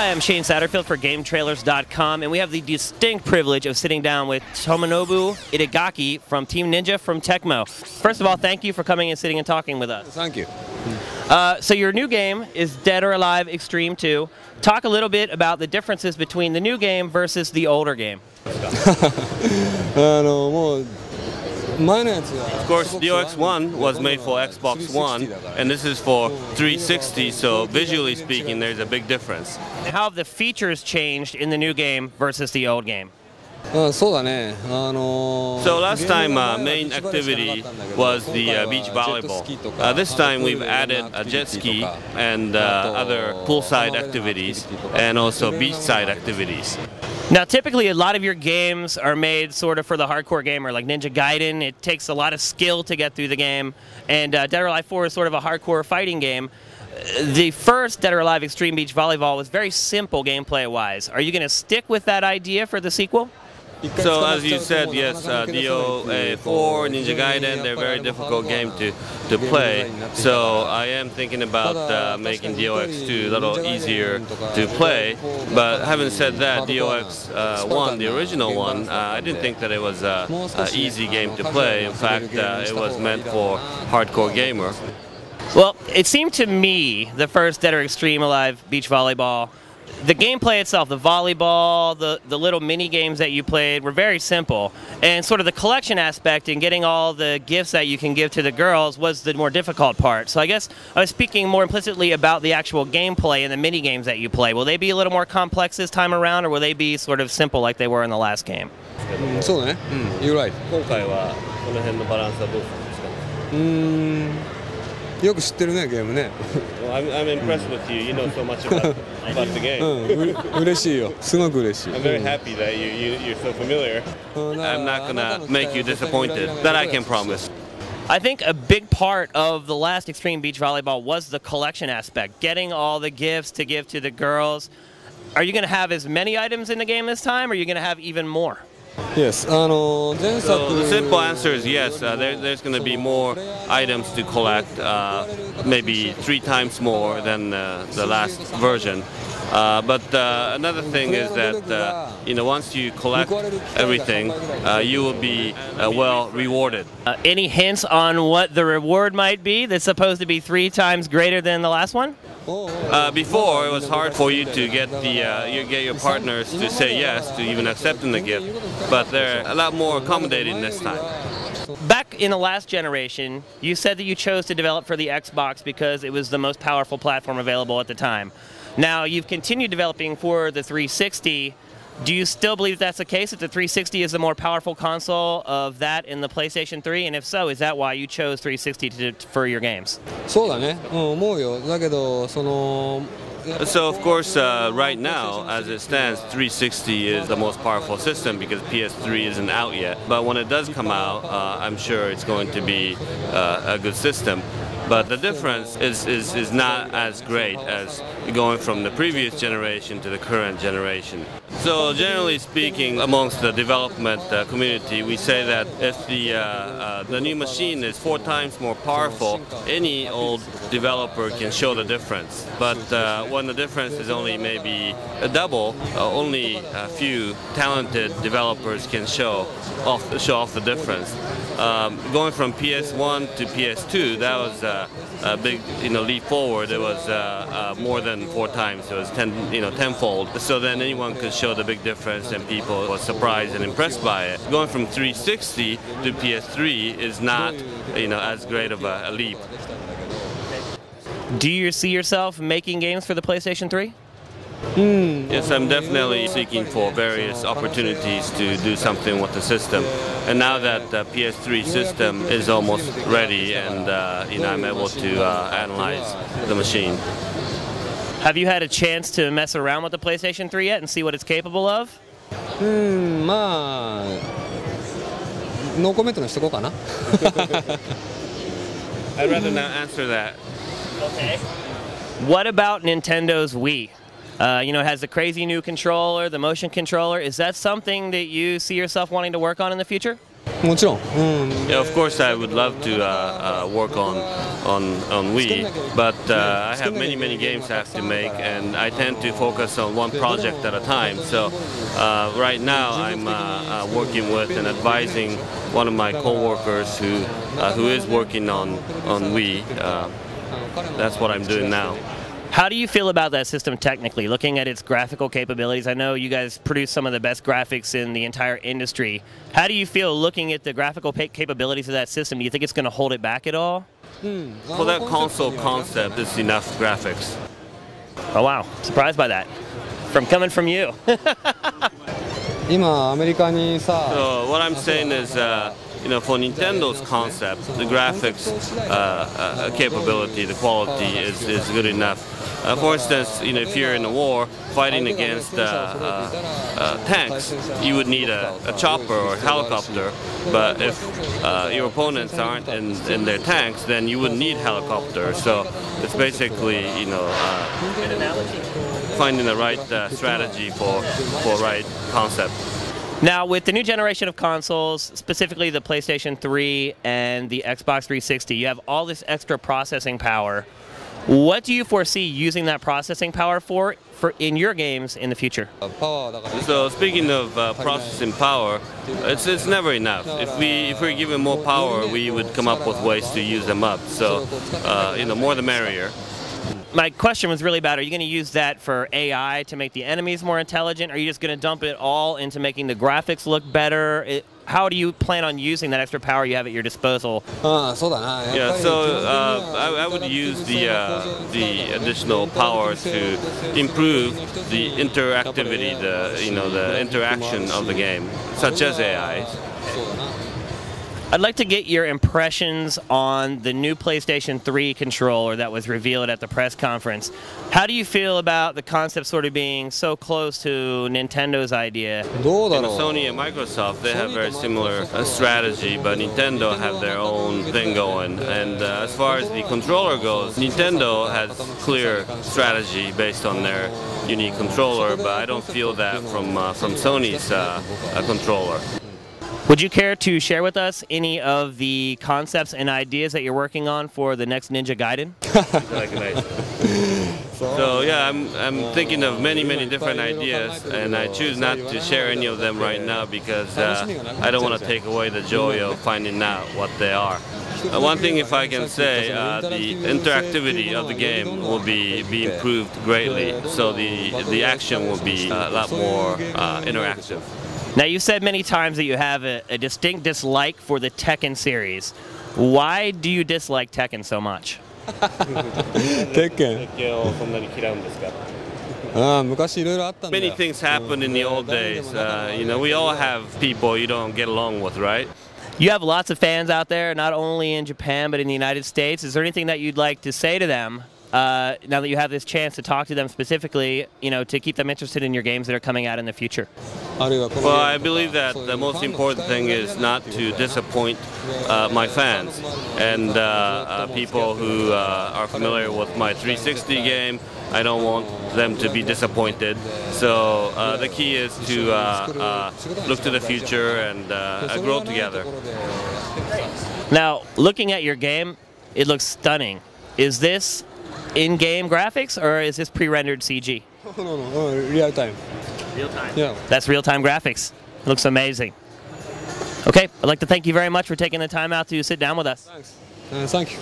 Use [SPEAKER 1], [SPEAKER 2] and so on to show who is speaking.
[SPEAKER 1] Hi, I'm Shane Satterfield for GameTrailers.com, and we have the distinct privilege of sitting down with Tomonobu Itagaki from Team Ninja from Tecmo. First of all, thank you for coming and sitting and talking with us.
[SPEAKER 2] Thank you.
[SPEAKER 1] So your new game is Dead or Alive Extreme 2. Talk a little bit about the differences between the new game versus the older game.
[SPEAKER 3] Of course, DOA2 was made for Xbox One, and this is for 360, so visually speaking, there's a big difference.
[SPEAKER 1] How have the features changed in the new game versus the old game?
[SPEAKER 3] So last time main activity was the beach volleyball. This time we've added a jet ski and other poolside activities and also beachside activities.
[SPEAKER 1] Now, typically, a lot of your games are made sort of for the hardcore gamer, like Ninja Gaiden. It takes a lot of skill to get through the game, and Dead or Alive 4 is sort of a hardcore fighting game. The first Dead or Alive Extreme Beach Volleyball was very simple gameplay-wise. Are you going to stick with that idea for the sequel?
[SPEAKER 3] So as you said, yes, DOA4, Ninja Gaiden, they're very difficult game to play. So I am thinking about making DOX2 a little easier to play. But having said that, DOX1, the original one, I didn't think that it was an easy game to play. In fact, it was meant for hardcore gamer.
[SPEAKER 1] Well, it seemed to me, the first Dead or Extreme Alive Beach Volleyball, the gameplay itself, the volleyball, the little mini games that you played were very simple, and sort of the collection aspect and getting all the gifts that you can give to the girls was the more difficult part. So I guess I was speaking more implicitly about the actual gameplay and the mini games that you play. Will they be a little more complex this time around, or will they be sort of simple like they were in the last game?
[SPEAKER 2] You're right.
[SPEAKER 3] I'm impressed with you. You know so much about the game. I'm very happy that you're so familiar. I'm not going to make you disappointed. That I can promise.
[SPEAKER 1] I think a big part of the last Extreme Beach Volleyball was the collection aspect, getting all the gifts to give to the girls. Are you going to have as many items in the game this time, or are you going to have even more?
[SPEAKER 2] Yes.
[SPEAKER 3] So the simple answer is yes. There's going to be more items to collect, maybe 3 times more than the last version. But another thing is that once you collect everything, you will be well rewarded.
[SPEAKER 1] Any hints on what the reward might be that's supposed to be 3 times greater than the last one?
[SPEAKER 3] Before, it was hard for you to get your partners to say yes to even accepting the gift, but they're a lot more accommodating this time.
[SPEAKER 1] Back in the last generation, you said that you chose to develop for the Xbox because it was the most powerful platform available at the time. Now, you've continued developing for the 360. Do you still believe that's the case, that the 360 is the more powerful console of that in the PlayStation 3? And if so, is that why you chose 360 for your games?
[SPEAKER 3] So of course, right now, as it stands, 360 is the most powerful system because PS3 isn't out yet. But when it does come out, I'm sure it's going to be a good system. But the difference is not as great as going from the previous generation to the current generation. So generally speaking, amongst the development community, we say that if the new machine is 4 times more powerful, any old developer can show the difference. But when the difference is only maybe a double, only a few talented developers can show off the difference. Going from PS1 to PS2, that was a big leap forward. It was more than 4 times. It was tenfold. So then anyone could show the big difference, and people were surprised and impressed by it. Going from 360 to PS3 is not as great of a leap.
[SPEAKER 1] Do you see yourself making games for the PlayStation 3?
[SPEAKER 3] Yes, I'm definitely seeking for various opportunities to do something with the system. And now that the PS3 system is almost ready, and I'm able to analyze the machine.
[SPEAKER 1] Have you had a chance to mess around with the PlayStation 3 yet and see what it's capable of?
[SPEAKER 2] No comment にしとこうかな。
[SPEAKER 3] I'd rather not answer that.
[SPEAKER 1] Okay. What about Nintendo's Wii? It has the crazy new controller, the motion controller. Is that something that you see yourself wanting to work on in the future?
[SPEAKER 2] もちろん、
[SPEAKER 3] Yeah, of course, I would love to work on Wii, but I have many games I have to make, and I tend to focus on one project at a time. So right now, I'm working with and advising one of my co-workers who is working on Wii. That's what I'm doing now.
[SPEAKER 1] How do you feel about that system technically, looking at its graphical capabilities? I know you guys produce some of the best graphics in the entire industry. How do you feel looking at the graphical capabilities of that system? Do you think it's going to hold it back at all?
[SPEAKER 3] For that console concept, it's enough graphics.
[SPEAKER 1] Oh wow, surprised by that. Coming from you.
[SPEAKER 2] 今アメリカにさ
[SPEAKER 3] So what I'm saying is, for Nintendo's concept, the graphics capability, the quality is good enough. For instance, if you're in a war fighting against tanks, you would need a chopper or a helicopter. But if your opponents aren't in their tanks, then you wouldn't need helicopter. So it's basically, finding the right strategy for right concept.
[SPEAKER 1] Now, with the new generation of consoles, specifically the PlayStation 3 and the Xbox 360, you have all this extra processing power. What do you foresee using that processing power for in your games in the future?
[SPEAKER 3] So speaking of processing power, it's never enough. If we're given more power, we would come up with ways to use them up. So more the merrier.
[SPEAKER 1] My question was really about, are you going to use that for AI to make the enemies more intelligent? Or are you just going to dump it all into making the graphics look better? How do you plan on using that extra power you have at your disposal?
[SPEAKER 3] Yeah, so I would use the additional power to improve the interactivity, the interaction of the game, such as AI.
[SPEAKER 1] I'd like to get your impressions on the new PlayStation 3 controller that was revealed at the press conference. How do you feel about the concept sort of being so close to Nintendo's idea?
[SPEAKER 3] Sony and Microsoft, they have very similar strategy, but Nintendo have their own thing going. And as far as the controller goes, Nintendo has clear strategy based on their unique controller, but I don't feel that from Sony's controller.
[SPEAKER 1] Would you care to share with us any of the concepts and ideas that you're working on for the next Ninja Gaiden?
[SPEAKER 3] So yeah, I'm thinking of many different ideas, and I choose not to share any of them right now because I don't want to take away the joy of finding out what they are. One thing, if I can say, the interactivity of the game will be improved greatly, so the action will be a lot more interactive.
[SPEAKER 1] Now, you said many times that you have a distinct dislike for the Tekken series. Why do you dislike Tekken so much?
[SPEAKER 3] Many things happened in the old days. We all have people you don't get along with, right?
[SPEAKER 1] You have lots of fans out there, not only in Japan but in the United States. Is there anything that you'd like to say to them now that you have this chance to talk to them specifically, to keep them interested in your games that are coming out in the future?
[SPEAKER 3] Well, I believe that the most important thing is not to disappoint my fans and people who are familiar with my 360 game. I don't want them to be disappointed. So the key is to look to the future and grow together.
[SPEAKER 1] Now, looking at your game, it looks stunning. Is this in-game graphics or is this pre-rendered CG?
[SPEAKER 2] No, real time.
[SPEAKER 1] Real time?
[SPEAKER 2] Yeah.
[SPEAKER 1] That's real-time graphics. It looks amazing. Okay, I'd like to thank you very much for taking the time out to sit down with us.
[SPEAKER 2] Thanks. Thank you.